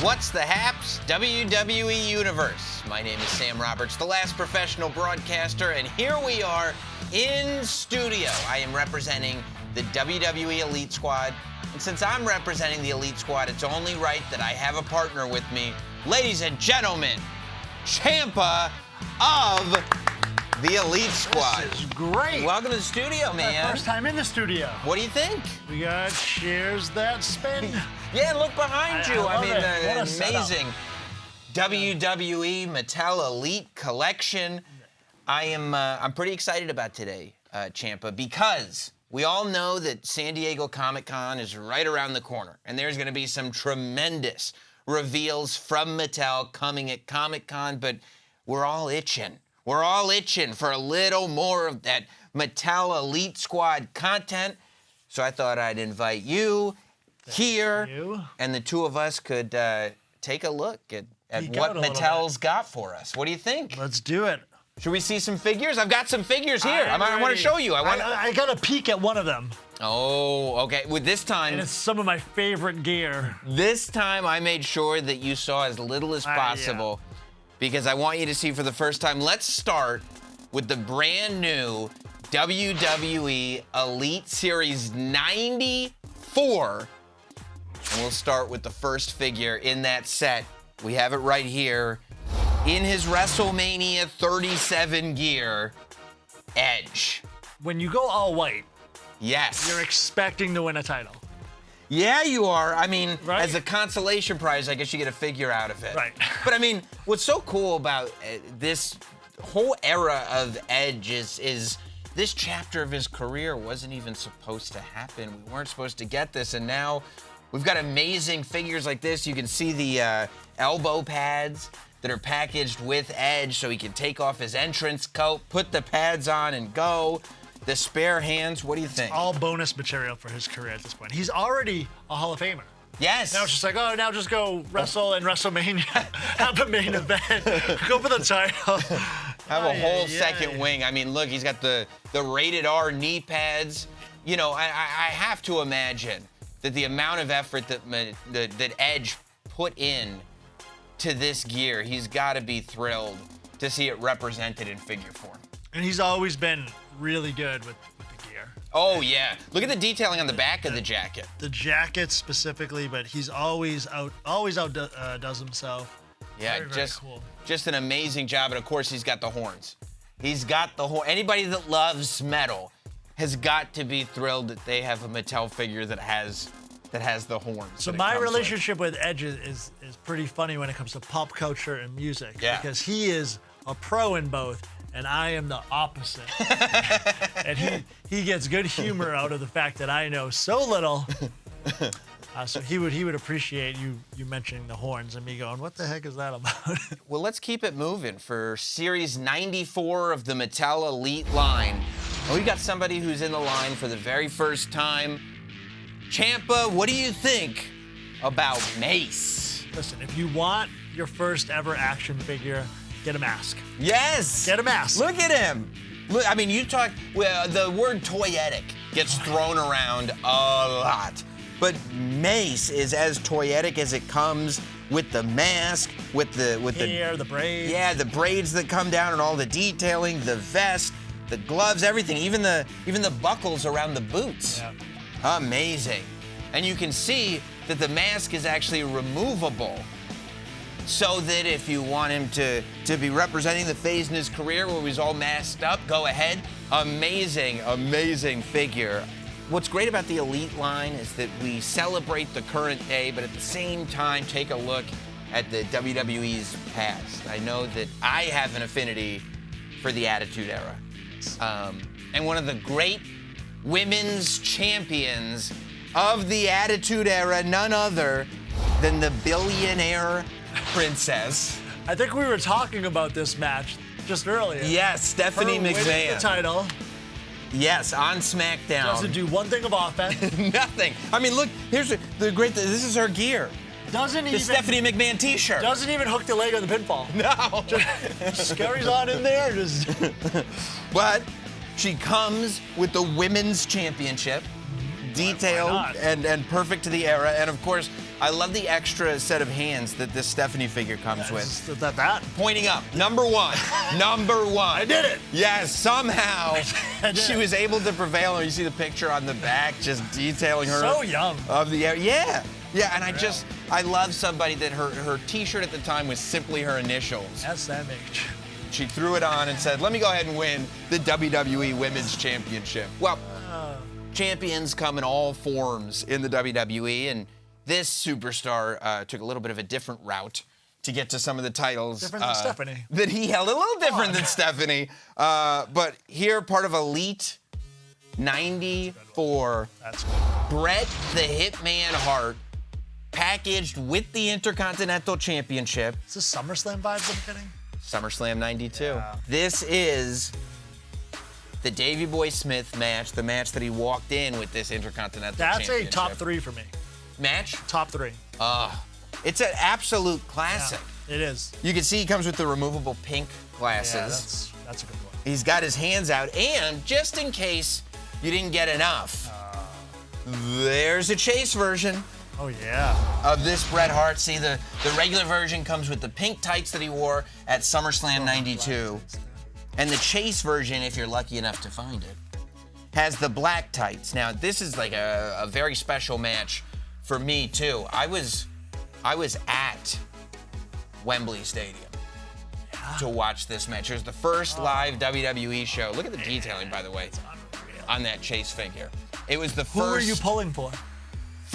What's the haps, WWE Universe? My name is Sam Roberts, the last professional broadcaster, and here we are in studio. I am representing the WWE Elite Squad, and since I'm representing the Elite Squad, it's only right that I have a partner with me. Ladies and gentlemen, Ciampa of the Elite Squad. This is great. Welcome to the studio, man. First time in the studio. What do you think? We got Cheers That Spin. Yeah, look behind you. I mean, amazing WWE Mattel Elite Collection. I'm pretty excited about today, Ciampa, because we all know that San Diego Comic-Con is right around the corner, and there's going to be some tremendous reveals from Mattel coming at Comic-Con, but we're all itching. We're all itching for a little more of that Mattel Elite Squad content, so I thought I'd invite you here, and the two of us could take a look at what Mattel's got for us. What do you think? Let's do it. Should we see some figures? I've got some figures here. I want to show you. I got a peek at one of them. Oh, okay. With this time, and it's some of my favorite gear. This time, I made sure that you saw as little as possible because I want you to see for the first time. Let's start with the brand new WWE Elite Series 94. And we'll start with the first figure in that set. We have it right here. In his WrestleMania 37 gear, Edge. When you go all white, yes, you're expecting to win a title. Yeah, you are. I mean, right? As a consolation prize, I guess you get a figure out of it. Right. But I mean, what's so cool about this whole era of Edge is this chapter of his career wasn't even supposed to happen. We weren't supposed to get this, and now we've got amazing figures like this. You can see the elbow pads that are packaged with Edge so he can take off his entrance coat, put the pads on, and go. The spare hands, what do you think? It's all bonus material for his career at this point. He's already a Hall of Famer. Yes. Now it's just like, oh, now just go wrestle in WrestleMania, have a main event, go for the title. Have a whole second wing. I mean, look, he's got the rated R knee pads. You know, I have to imagine that the amount of effort that Edge put in to this gear, he's got to be thrilled to see it represented in figure form. And he's always been really good with the gear. Oh, yeah. Look at the detailing on the back of the jacket. The jacket specifically, but he's always outdoes himself. Yeah, very cool. Just an amazing job. And, of course, he's got the horns. He's got the horn. Anybody that loves metal has got to be thrilled that they have a Mattel figure that has the horns. So my relationship with Edge is pretty funny when it comes to pop culture and music. Yeah. Because he is a pro in both, and I am the opposite. And he gets good humor out of the fact that I know so little. So he would appreciate you mentioning the horns and me going, what the heck is that about? Well, let's keep it moving for Series 94 of the Mattel Elite line. And we've got somebody who's in the line for the very first time. Ciampa, what do you think about Mace? Listen, if you want your first ever action figure, get a mask. Yes! Get a mask. Look at him. Look, I mean, you talk, well, the word toyetic gets thrown around a lot. But Mace is as toyetic as it comes with the mask, with the hair, the braids. Yeah, the braids that come down and all the detailing, the vest, the gloves, everything, even the buckles around the boots. Yeah. Amazing. And you can see that the mask is actually removable so that if you want him to be representing the phase in his career where he's all masked up, go ahead. Amazing, amazing figure. What's great about the Elite line is that we celebrate the current day, but at the same time take a look at the WWE's past. I know that I have an affinity for the Attitude Era. And one of the great women's champions of the Attitude Era, none other than the billionaire princess. I think we were talking about this match just earlier. Yes, Stephanie Her winning McMahon. the title. Yes, on SmackDown. Doesn't do one thing of offense. Nothing. I mean, look, here's the great. This is her gear. Doesn't The even Stephanie McMahon T-shirt. doesn't even hook the leg on the pinfall. No. Just carries on in there. Just. But she comes with the women's championship, detailed not? and perfect to the era. And of course, I love the extra set of hands that this Stephanie figure comes with. Is that? Pointing up. Number one. Number one. I did it. Yes, somehow she was able to prevail. You see the picture on the back just detailing her. So young. Of the yeah. Yeah, and I love somebody that her t-shirt at the time was simply her initials. SMH. She threw it on and said, let me go ahead and win the WWE Women's Championship. Well, champions come in all forms in the WWE, and this superstar took a little bit of a different route to get to some of the titles. Different than Stephanie. That he held. A little different than Stephanie. But here, part of Elite 94. That's good. Bret the Hitman Hart, packaged with the Intercontinental Championship. Is this SummerSlam vibes I'm getting? SummerSlam 92. Yeah. This is the Davey Boy Smith match, the match that he walked in with this Intercontinental Championship. That's a top 3 for me. Match? Top 3. It's an absolute classic. Yeah, it is. You can see he comes with the removable pink glasses. Yeah, that's a good one. He's got his hands out, and just in case you didn't get enough, there's a chase version. Oh, yeah. Of this Bret Hart. See, the regular version comes with the pink tights that he wore at SummerSlam 92. And the chase version, if you're lucky enough to find it, has the black tights. Now, this is like a very special match for me, too. I was at Wembley Stadium to watch this match. It was the first live WWE show. Look at the detailing, by the way, on that chase figure. It was the first... Who were you pulling for?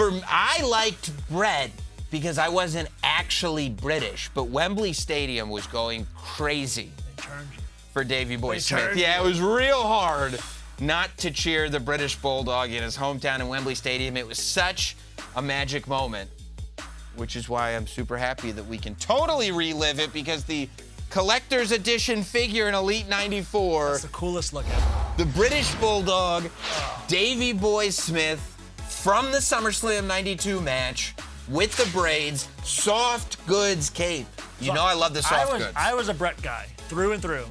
I liked Bret because I wasn't actually British, but Wembley Stadium was going crazy for Davey Boy Smith. Yeah, it was real hard not to cheer the British Bulldog in his hometown in Wembley Stadium. It was such a magic moment, which is why I'm super happy that we can totally relive it, because the collector's edition figure in Elite 94. That's the coolest look ever. The British Bulldog, Davey Boy Smith, from the SummerSlam 92 match, with the braids, soft goods cape. You know I love the soft goods. I was a Bret guy, through and through.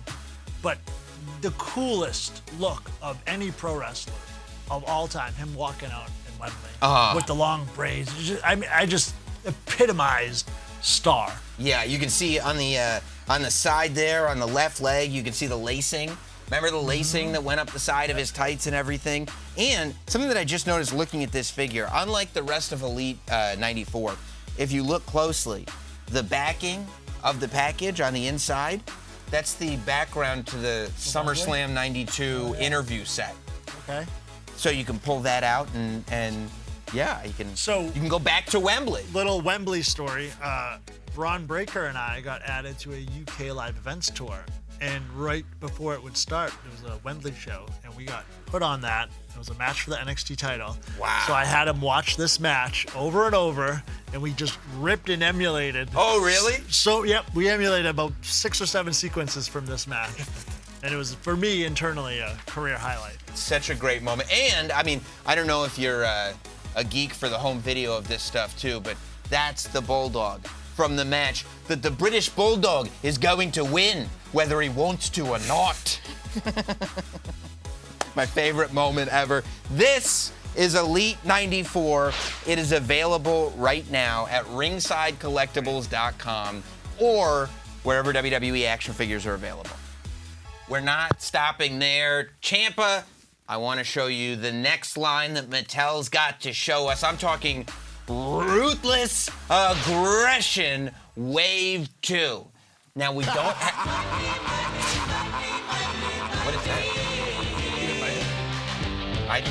But the coolest look of any pro wrestler of all time, him walking out in Wembley with the long braids. I just epitomized star. Yeah, you can see on the side there, on the left leg, you can see the lacing. Remember the lacing that went up the side of his tights and everything? And something that I just noticed looking at this figure, unlike the rest of Elite 94, if you look closely, the backing of the package on the inside, that's the background to the SummerSlam 92 interview set. Okay. So you can pull that out and yeah, you can go back to Wembley. Little Wembley story. Braun Breaker and I got added to a UK live events tour. And right before it would start, there was a Wembley show, and we got put on that. It was a match for the NXT title. Wow. So I had him watch this match over and over, and we just ripped and emulated. Oh, really? So, yep, we emulated about 6 or 7 sequences from this match. And it was, for me, internally, a career highlight. Such a great moment. And, I mean, I don't know if you're a geek for the home video of this stuff, too, but that's the Bulldog from the match that the British Bulldog is going to win, whether he wants to or not. My favorite moment ever. This is Elite 94. It is available right now at ringsidecollectibles.com or wherever WWE action figures are available. We're not stopping there. Ciampa, I want to show you the next line that Mattel's got to show us. I'm talking Ruthless Aggression Wave 2. Now, we don't have... What is that? I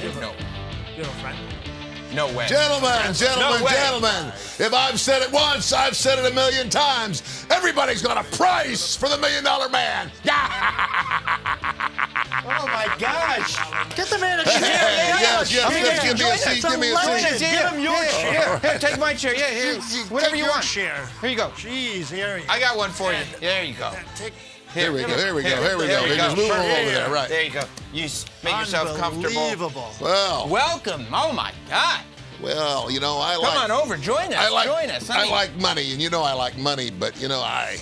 didn't know. You have a friend? No way. Gentlemen, No way. gentlemen, if I've said it once, I've said it 1,000,000 times. Everybody's got a price for the $1 Million Man. Oh, my gosh. Get the man a chair. Yes, give me a seat, give me a seat. Give him your chair. Here, take my chair. Yeah, here. Whatever you Your want. chair. Here you go. Jeez, here. I got one for you. There you go. Here we go. There we Just go. move over there, right. There you go. You make yourself comfortable. Unbelievable. Well, Welcome. Oh, my God. you know, I like... Come on over. Join us. Join us. I like money, and you know I like money, but, you know, I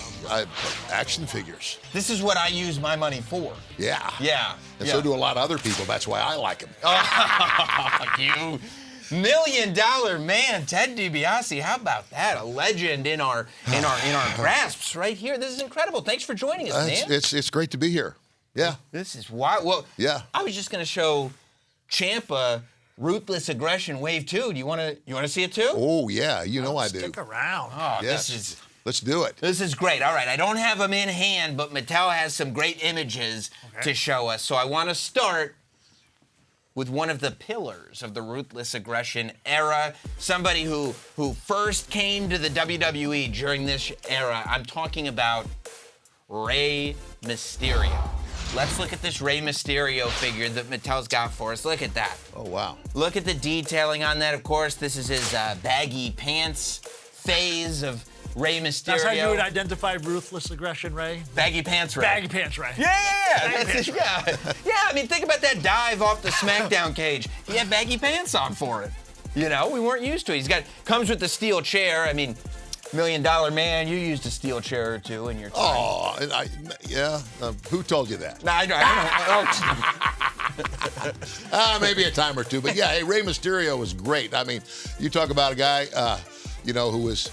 action figures. This is what I use my money for. Yeah. Yeah. And so do a lot of other people. That's why I like them. $1 million man, Ted DiBiase. How about that? A legend in our grasps right here. This is incredible. Thanks for joining us, man. It's great to be here. Yeah. This is wild. Well, yeah. I was just going to show Ciampa Ruthless Aggression Wave 2. Do you want to see it too? Oh yeah, I do. Stick around. Oh, Yes. Let's do it. This is great. All right, I don't have them in hand, but Mattel has some great images to show us. So I want to start with one of the pillars of the Ruthless Aggression era, somebody who first came to the WWE during this era. I'm talking about Rey Mysterio. Let's look at this Rey Mysterio figure that Mattel's got for us. Look at that. Oh, wow. Look at the detailing on that. Of course, this is his baggy pants phase of Rey Mysterio. That's how you would identify Ruthless Aggression, Ray? Baggy pants Ray. Baggy pants, Ray. Yeah. I mean, think about that dive off the SmackDown cage. He had baggy pants on for it. You know, we weren't used to it. Comes with the steel chair. I mean, $1 million man, you used a steel chair or two in your time. Oh, who told you that? No, I don't. Maybe a time or two, but yeah, hey, Rey Mysterio was great. I mean, you talk about a guy, who was,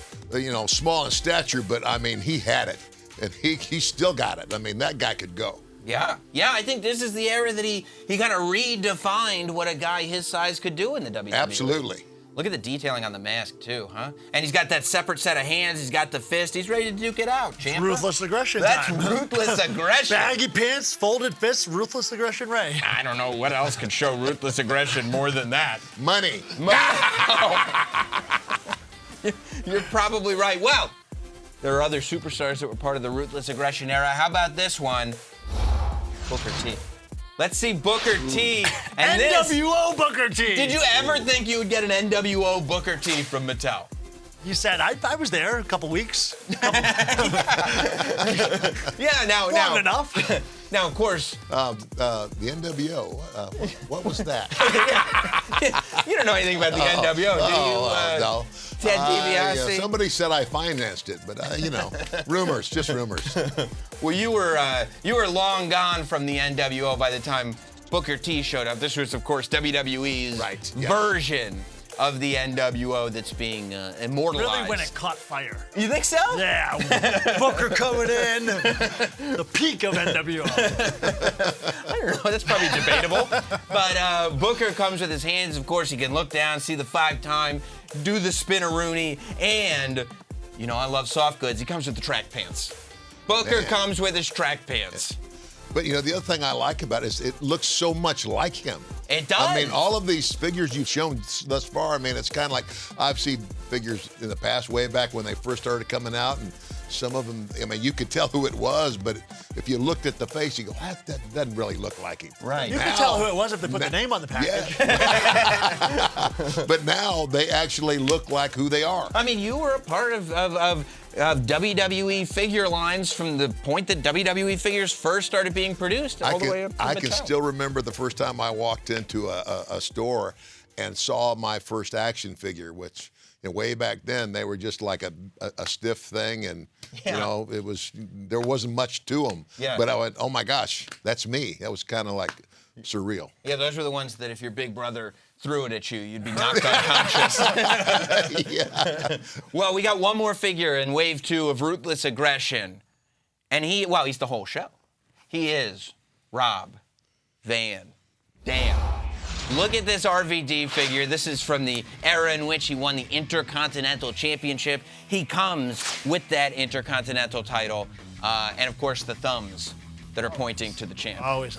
small in stature, but I mean, he had it, and he still got it. I mean, that guy could go. Yeah. I think this is the era that he kind of redefined what a guy his size could do in the WWE. Absolutely. Look at the detailing on the mask, too, huh? And he's got that separate set of hands. He's got the fist. He's ready to duke it out, Ciampa. Ruthless Aggression That's time. Ruthless Aggression. Baggy pants, folded fists, Ruthless Aggression Ray. I don't know what else could show Ruthless Aggression more than that. Money. You're probably right. Well, there are other superstars that were part of the Ruthless Aggression era. How about this one? Booker T. Let's see Booker T. And NWO Booker T. Did you ever think you would get an NWO Booker T from Mattel? You said I was there a couple weeks. Yeah, Long enough. Now, of course, the NWO. What was that? you don't know anything about the NWO, do you? No. Ted DiBiase. Somebody said I financed it, but rumors, just rumors. Well, you were long gone from the NWO by the time Booker T showed up. This was, of course, WWE's version of the NWO that's being immortalized. Really, when it caught fire. You think so? Yeah. Booker coming in. The peak of NWO. I don't know. That's probably debatable. But Booker comes with his hands. Of course, he can look down, see the 5-time, do the spin-a-rooney, and, I love soft goods. He comes with the track pants. Booker comes with his track pants. But, the other thing I like about it is it looks so much like him. It does. I mean, all of these figures you've shown thus far, I mean, it's kind of like I've seen figures in the past, way back when they first started coming out, and some of them, I mean, you could tell who it was, but if you looked at the face, you go, that doesn't really look like him. Right. You could tell who it was if they put the name on the package. Yeah. But now they actually look like who they are. I mean, you were a part of WWE figure lines from the point that WWE figures first started being produced all the way up to I Mattel. can still remember the first time I walked into a store and saw my first action figure, which way back then they were just like a stiff thing, and there wasn't much to them. Yeah. But I went, oh my gosh, that's me. That was kind of like surreal. Yeah, those were the ones that if your big brother threw it at you, you'd be knocked unconscious. Yeah. Well, we got one more figure in Wave 2 of Ruthless Aggression. And he's the whole show. He is Rob Van Dam. Look at this RVD figure. This is from the era in which he won the Intercontinental Championship. He comes with that Intercontinental title, and of course the thumbs that are pointing to the champ. Always.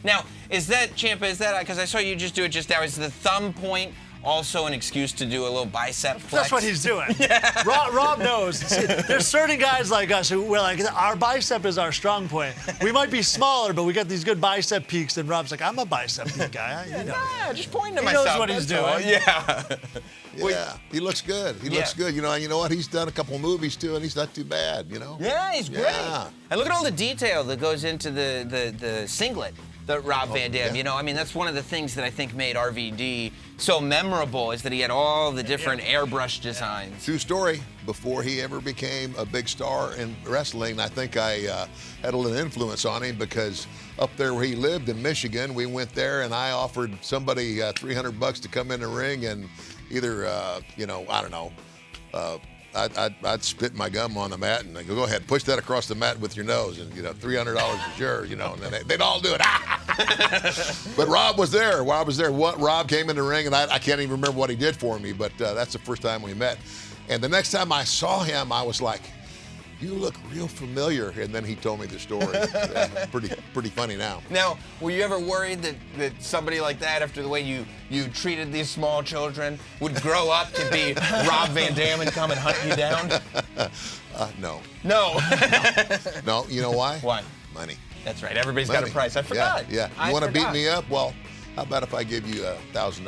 Now, is that, Ciampa, because I saw you just do it just now, is the thumb point also an excuse to do a little bicep flex? That's what he's doing. Yeah. Rob knows. See, there's certain guys like us who we're like, our bicep is our strong point. We might be smaller, but we got these good bicep peaks. And Rob's like, I'm a bicep peak guy. Yeah, just pointing to he myself. knows what he's that's all. doing. Yeah. Yeah, he looks good. He looks good. You know what? He's done a couple movies too, and he's not too bad. Yeah, he's great. And look at all the detail that goes into the singlet that Rob Van Dam. Yeah. I mean, that's one of the things that I think made RVD so memorable is that he had all the different airbrush designs. True story. Before he ever became a big star in wrestling, I think I had a little influence on him because up there where he lived in Michigan, we went there and I offered somebody $300 to come in the ring and either, I don't know, I'd spit my gum on the mat and I go ahead, push that across the mat with your nose, and $300 is yours, and then they'd all do it. But Rob was there. Rob came in the ring, and I can't even remember what he did for me, but that's the first time we met. And the next time I saw him, I was like, "You look real familiar." And then he told me the story. Pretty funny now. Now, were you ever worried that somebody like that, after the way you treated these small children, would grow up to be Rob Van Dam and come and hunt you down? No. No. No, you know why? Why? Money. That's right. Everybody's got a price. I forgot. Yeah. You want to beat me up? Well, how about if I give you $1,000?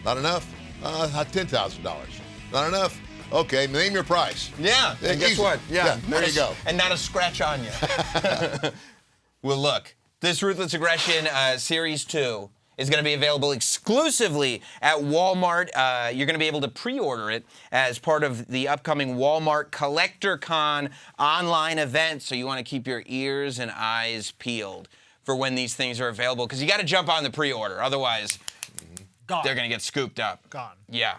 Not enough? $10,000. Not enough? Okay, name your price. Yeah, and guess what? Yeah, there you go. And not a scratch on you. Well, look, this Ruthless Aggression Series 2 is going to be available exclusively at Walmart. You're going to be able to pre-order it as part of the upcoming Walmart Collector Con online event, so you want to keep your ears and eyes peeled for when these things are available, because you got to jump on the pre-order, otherwise they're going to get scooped up. Gone. Yeah.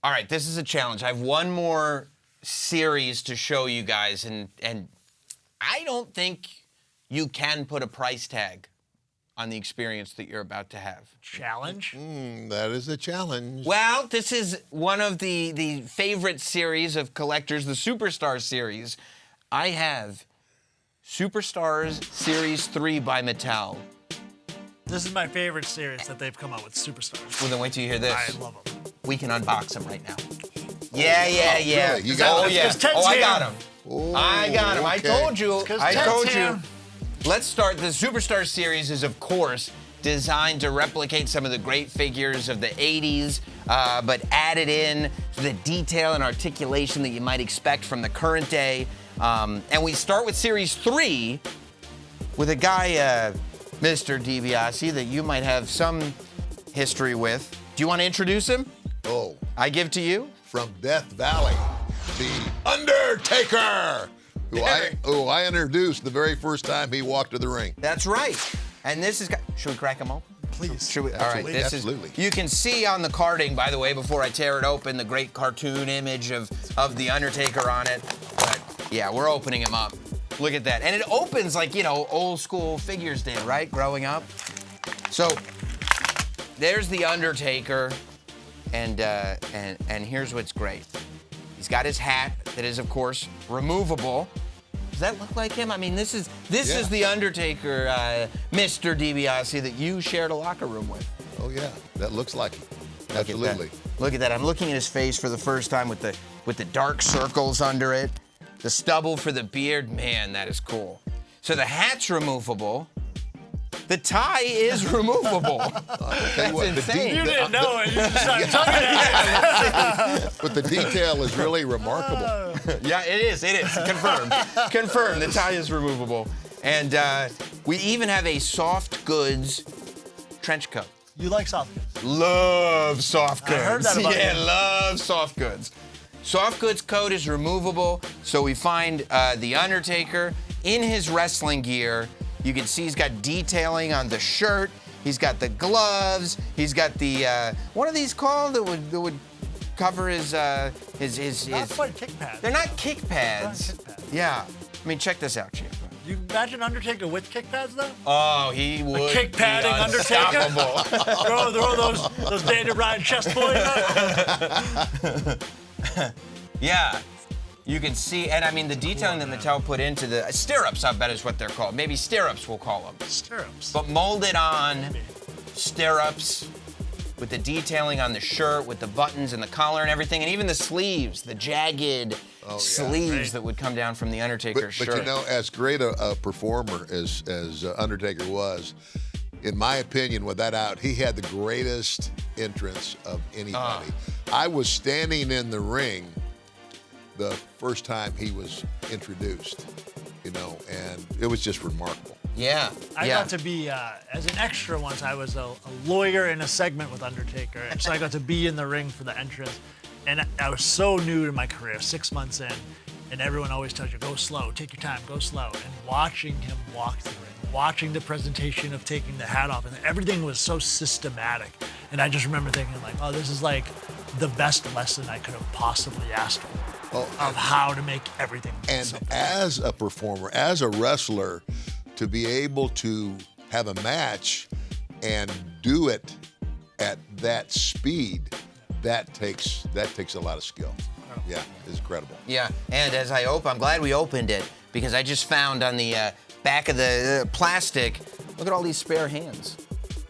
All right, this is a challenge. I have one more series to show you guys, and I don't think you can put a price tag on the experience that you're about to have. Challenge? That is a challenge. Well, this is one of the favorite series of collectors, the Superstar series. I have Superstars Series 3 by Mattel. This is my favorite series that they've come out with, Superstars. Well, then wait till you hear this. I love them. We can unbox them right now. Yeah. Really? You got Oh, yeah. Ted's I here. got them. I got them. I okay. told you. I Ted's told here. you. Let's start. The Superstar series is, of course, designed to replicate some of the great figures of the 80s, but added in the detail and articulation that you might expect from the current day. And we start with Series 3 with a guy, Mr. DiBiase, that you might have some history with. Do you want to introduce him? Oh, I give to you. from Death Valley, the Undertaker, who I introduced the very first time he walked to the ring. That's right. And this is. Should we crack him open? Please. Should we? All right. Absolutely, This absolutely. is. You can see on the carding, by the way, before I tear it open, the great cartoon image of the Undertaker on it. But yeah, we're opening him up. Look at that. And it opens like, old school figures did, right? Growing up. So there's the Undertaker, and here's what's great. He's got his hat that is, of course, removable. Does that look like him? I mean, this is the Undertaker, Mr. DiBiase, that you shared a locker room with. Oh yeah, that looks like him. Absolutely. Look at that. I'm looking at his face for the first time with the dark circles under it. The stubble for the beard. Man, that is cool. So the hat's removable. The tie is removable. That's insane. You didn't know it. You just started talking about it. But the detail is really remarkable. Yeah, it is. It is. Confirmed. Confirmed. The tie is removable. And we even have a soft goods trench coat. You like soft goods? Love soft goods. I heard that about Yeah, you. love soft goods. Soft goods coat is removable, so we find the Undertaker in his wrestling gear. You can see he's got detailing on the shirt. He's got the gloves. He's got the what are these called that would cover his Not quite kick pads. They're not kick pads. They're not kick pads. Yeah. I mean, check this out, Chief. You imagine Undertaker with kick pads though? Oh, he would. Kick be padding Undertaker? unstoppable. throw those Daniel Bryan chest boys up. Yeah. You can see, and I mean, the detailing that Mattel put into the stirrups, I bet is what they're called. Maybe stirrups, we'll call them. Stirrups. But molded on stirrups with the detailing on the shirt, with the buttons and the collar and everything, and even the sleeves, the jagged sleeves Right. that would come down from the Undertaker's But shirt. you know, as great a performer as Undertaker was, in my opinion, with that out, he had the greatest entrance of anybody. I was standing in the ring the first time he was introduced, and it was just remarkable. Yeah. I got to be, as an extra once, I was a lawyer in a segment with Undertaker. And so I got to be in the ring for the entrance. And I was so new to my career, 6 months in. And everyone always tells you, go slow, take your time, go slow. And watching him walk the ring, watching the presentation of taking the hat off, and everything was so systematic. And I just remember thinking, like, oh, this is like the best lesson I could have possibly asked for of how to make everything. And simple. as a performer, as a wrestler, to be able to have a match and do it at that speed, that takes a lot of skill. Yeah, it's incredible. Yeah, and as I'm glad we opened it, because I just found on the back of the plastic, look at all these spare hands.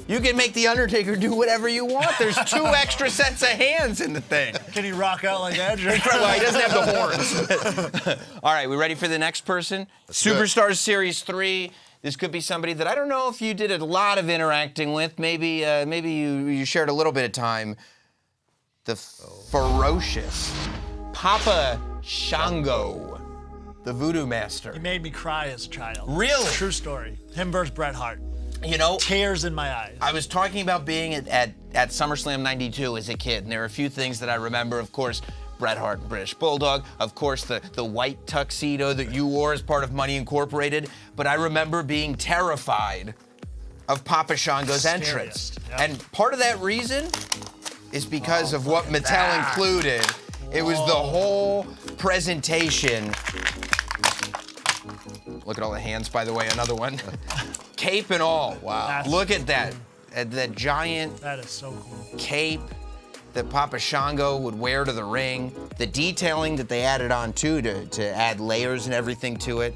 You can make The Undertaker do whatever you want. There's 2 extra sets of hands in the thing. Can he rock out like that? Well, he doesn't have the horns. All right, we ready for the next person? Superstars Series 3. This could be somebody that I don't know if you did a lot of interacting with. Maybe you shared a little bit of time. The ferocious Papa Shango, the Voodoo Master. He made me cry as a child. Really? True story. Him versus Bret Hart. Tears in my eyes. I was talking about being at SummerSlam 92 as a kid, and there are a few things that I remember. Of course, Bret Hart and British Bulldog. Of course, the white tuxedo that you wore as part of Money Incorporated. But I remember being terrified of Papa Shango's entrance. Yep. And part of that reason is because of what Mattel included. It was the whole presentation. Look at all the hands, by the way, another one. Cape and all. Wow. Look at that. That giant That is so cool. cape that Papa Shango would wear to the ring. The detailing that they added on, too, to add layers and everything to it.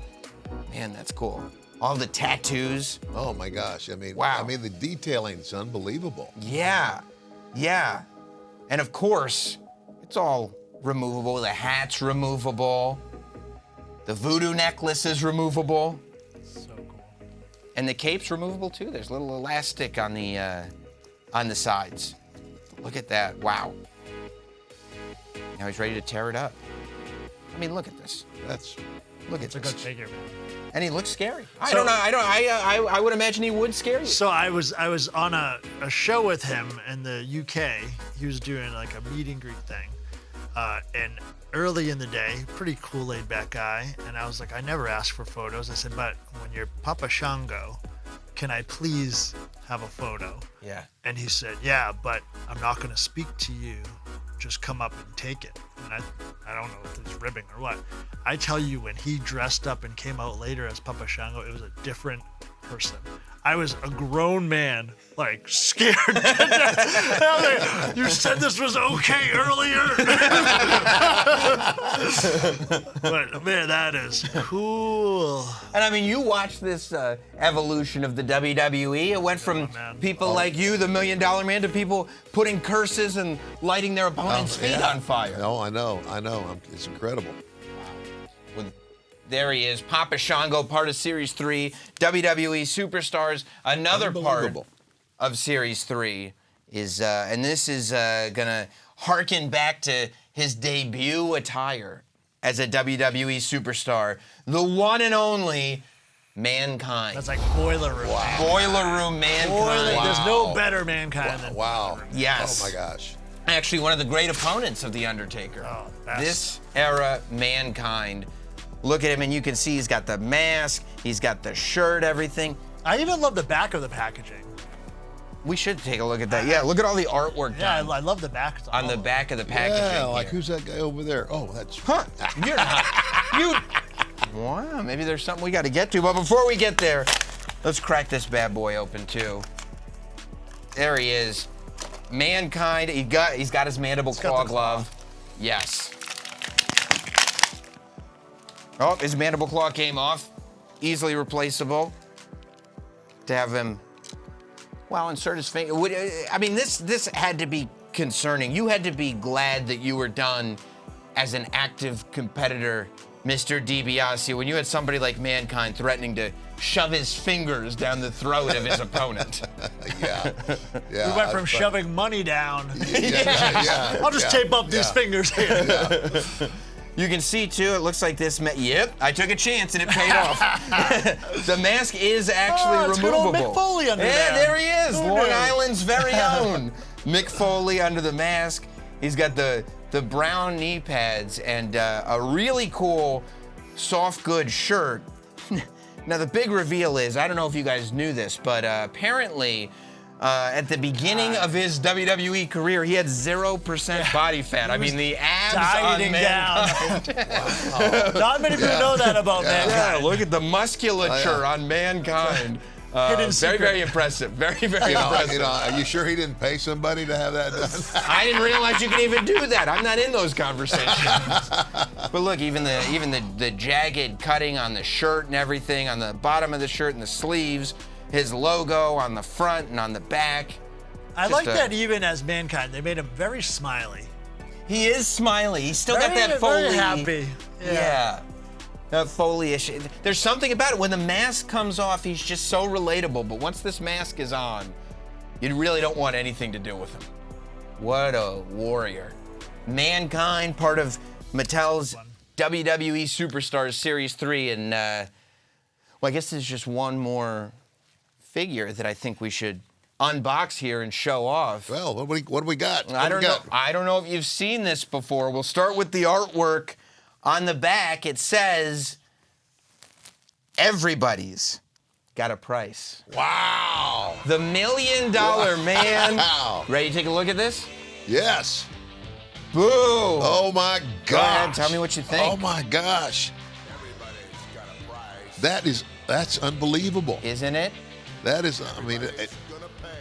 Man, that's cool. All the tattoos. Oh, my gosh. Wow. The detailing's unbelievable. Yeah. Yeah. And, of course, it's all removable. The hat's removable. The voodoo necklace is removable. So cool. And the cape's removable too. There's a little elastic on the sides. Look at that. Wow. Now he's ready to tear it up. Look at this. Look at It's a this. good figure, man. And he looks scary. I So- don't know. I would imagine he would scare you. So I was on a show with him in the UK. He was doing like a meet and greet thing. And early in the day, pretty cool laid back guy. And I was like, I never ask for photos. I said, but when you're Papa Shango, can I please have a photo? Yeah. And he said, yeah, but I'm not going to speak to you. Just come up and take it. And I don't know if it's ribbing or what. I tell you, when he dressed up and came out later as Papa Shango, it was a different person. I was a grown man, like scared to death. I was like, you said this was okay earlier. But man, that is cool. And you watched this evolution of the WWE. It went from people like you, the $1 Million Man, to people putting curses and lighting their opponent's feet on fire. No, I know. It's incredible. There he is, Papa Shango, part of Series 3, WWE Superstars. Another part of Series 3 is, and this is gonna harken back to his debut attire as a WWE Superstar, the one and only Mankind. That's like Boiler Room. Wow. Boiler Room Mankind. There's no better Mankind than Wow. Yes. Oh, my gosh. Actually, one of the great opponents of The Undertaker. Oh, best. This era Mankind. Look at him, and you can see he's got the mask, he's got the shirt, everything. I even love the back of the packaging. We should take a look at that. Yeah, look at all the artwork Yeah, done I love the back. on the back of the packaging. Yeah, like here. who's that guy over there? Oh, that's... Huh? You're not. Wow, maybe there's something we got to get to. But before we get there, let's crack this bad boy open too. There he is, Mankind. He's got his mandible claw glove. Yes. Oh, his mandible claw came off. Easily replaceable. To have him, insert his finger. This had to be concerning. You had to be glad that you were done as an active competitor, Mr. DiBiase, when you had somebody like Mankind threatening to shove his fingers down the throat of his opponent. Yeah. We went from shoving money down. Yeah. I'll just tape up these fingers here. Yeah. You can see, too, it looks like this. Yep, I took a chance and it paid off. The mask is actually it's removable. good old Mick Foley under Yeah, there he is. Look Long at him. Island's very own. Mick Foley under the mask. He's got the brown knee pads and a really cool soft goods shirt. Now, the big reveal is, I don't know if you guys knew this, but apparently at the beginning of his WWE career, he had 0% body fat. I mean, the abs on Dieting Mankind. down. Not many people know that about Yeah, Mankind. look at the musculature on Mankind. Hidden secret. Very impressive. Very impressive. Are you sure he didn't pay somebody to have that done? I didn't realize you could even do that. I'm not in those conversations. But look, even the jagged cutting on the shirt and everything, on the bottom of the shirt and the sleeves, his logo on the front and on the back. I like that even as Mankind, they made him very smiley. He is smiley. He's still got that Foley. Very happy. Yeah. That Foley-ish. There's something about it. When the mask comes off, he's just so relatable. But once this mask is on, you really don't want anything to do with him. What a warrior. Mankind, part of Mattel's WWE Superstars Series 3. And, well, I guess there's just one more figure that I think we should unbox here and show off. Well, what do we got? I don't know. I don't know if you've seen this before. We'll start with the artwork. On the back, it says, everybody's got a price. Wow. The $1 Million Man. Wow. Ready to take a look at this? Yes. Boo. Oh, my gosh. Go ahead, tell me what you think. Oh, my gosh. That's unbelievable. Isn't it? That is, I mean,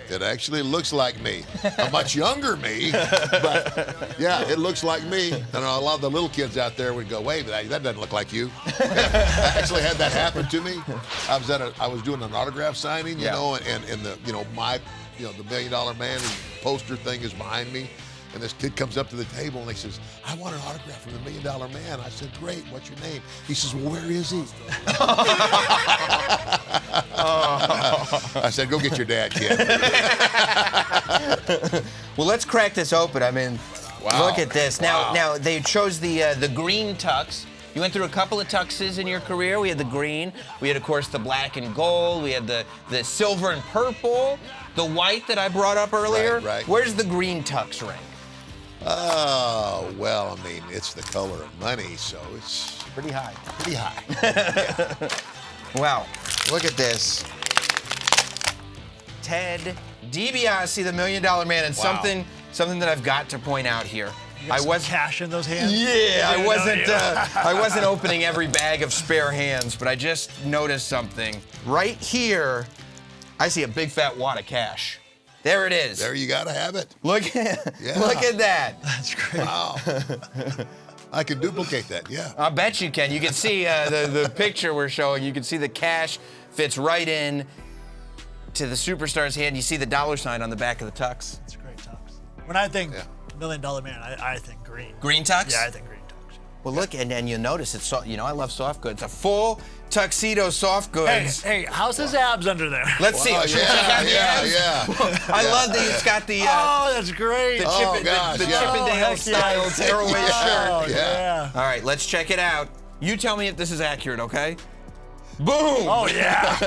it actually looks like me. A much younger me, but yeah, it looks like me. And a lot of the little kids out there would go, wait, that doesn't look like you. I actually had that happen to me. I was doing an autograph signing, you know, and the, the $1 Million Man poster thing is behind me. And this kid comes up to the table and he says, I want an autograph from the $1 Million Man. I said, great, what's your name? He says, well, where is he? I said, go get your dad, kid. Well, let's crack this open. I mean, look at this. Now they chose the green tux. You went through a couple of tuxes in your career. We had the green. We had, of course, the black and gold. We had the silver and purple. The white that I brought up earlier. Right. Where's the green tux rank? Oh, well, I mean, it's the color of money, so it's Pretty high. pretty high. Wow, look at this. Ted DiBiase, the $1 Million Man, and Wow. something that I've got to point out here. You got some cash in those hands? Yeah, I wasn't. don't you? I wasn't opening every bag of spare hands, but I just noticed something right here. I see a big fat wad of cash. There it is. There you got to have it. Look at that. That's great. Wow. I can duplicate that, yeah. I bet you can. You can see the picture we're showing. You can see the cash fits right in to the superstar's hand. You see the $sign on the back of the tux. It's a great tux. When I think $1 Million Man, I think green. Green tux? Yeah, I think green tux. Well, look, and you'll notice it's I love soft goods. A full tuxedo soft goods. Hey, how's his abs under there? Let's see. Should we check out the abs? I love that it's got the Oh, that's great. the gosh, the yeah. Chippendale heck style yes. tearaway Oh, shirt. yeah. All right, let's check it out. You tell me if this is accurate, okay? Boom! Oh, yeah.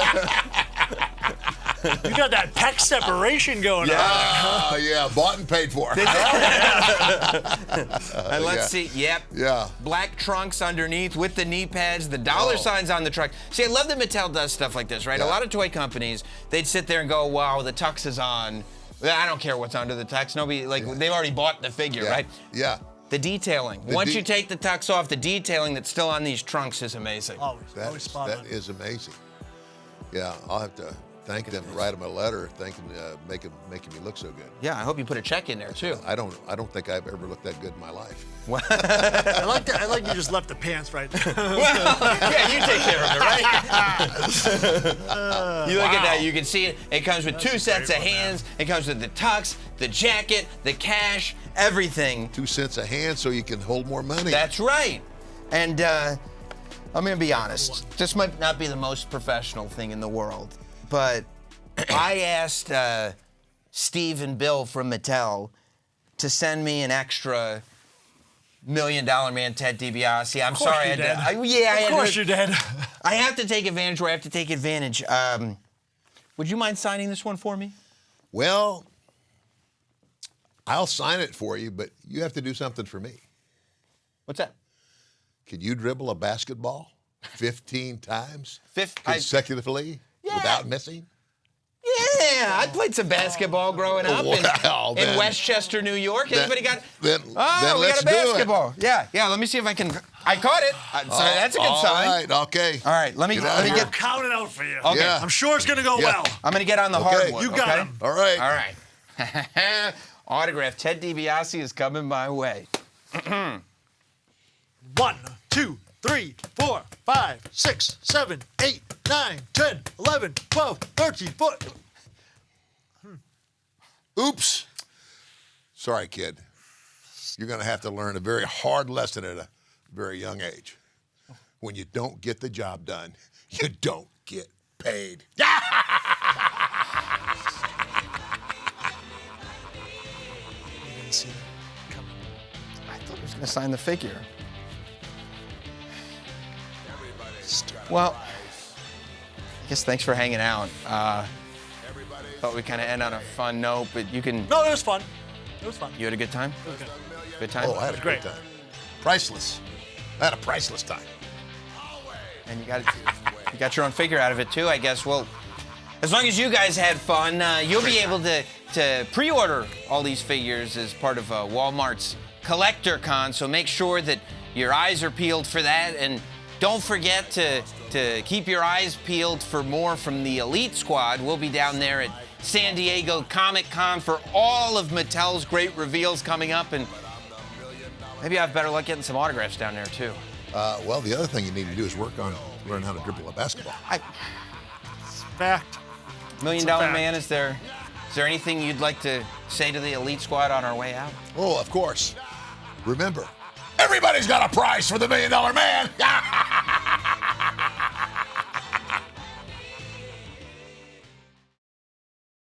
You got that pec separation going on. Oh, yeah. Bought and paid for. And let's see. Yep. Yeah. Black trunks underneath with the knee pads, the $signs on the truck. See, I love that Mattel does stuff like this, right? Yeah. A lot of toy companies, they'd sit there and go, wow, the tux is on. I don't care what's under the tux. Nobody, they've already bought the figure, right? Yeah. The detailing. Once you take the tux off, the detailing that's still on these trunks is amazing. Always spot on. That is amazing. Yeah, I'll have to thank them, write them a letter, making me look so good. Yeah, I hope you put a check in there too. I don't think I've ever looked that good in my life. I like you just left the pants right there. Yeah, you take care of it, right? You look at that, you can see it. It comes with two sets of hands. It comes with the tux, the jacket, the cash, everything. 2 cents a hand so you can hold more money. That's right. And I'm going to be honest. This might not be the most professional thing in the world, but I asked Steve and Bill from Mattel to send me an extra $1 Million Man Ted DiBiase. I'm sorry. Of course you did. I have to take advantage where I have to take advantage. Would you mind signing this one for me? Well, I'll sign it for you, but you have to do something for me. What's that? Can you dribble a basketball 15 times Fifth- consecutively without missing? Yeah, I played some basketball growing up in Westchester, New York. Anybody got? Then we got let's a basketball. Yeah. Let me see if I can. I caught it. Sorry, that's a good sign. All right, okay. All right, let me I'm get. counting out for you. Okay. Yeah. I'm sure it's gonna go well. I'm gonna get on the hardwood. You got okay? him. All right. All right. Autograph. Ted DiBiase is coming my way. 1, 2, 3, 4, 5, 6, 7, 8, 9, 10, 11, 12, 13, 14. Oops. Sorry, kid. You're going to have to learn a very hard lesson at a very young age. When you don't get the job done, you don't get paid. You didn't see that coming. I thought he was gonna sign the figure. Well, I guess thanks for hanging out. Thought we'd kind of end on a fun note, but you can. No, it was fun. It was fun. You had a good time? It was good. Good time? Oh, I had a great time. Priceless. I had a priceless time. And you got your own figure out of it too, I guess. Well, as long as you guys had fun, you'll be able to pre-order all these figures as part of Walmart's Collector Con. So make sure that your eyes are peeled for that, and don't forget to keep your eyes peeled for more from the Elite Squad. We'll be down there at San Diego Comic-Con for all of Mattel's great reveals coming up, and maybe I have better luck getting some autographs down there too. Well, the other thing you need to do is learn how to dribble a basketball. Fact. $1 Million Man, is there anything you'd like to say to the Elite Squad on our way out? Oh, of course. Remember, everybody's got a prize for the $1 Million Man.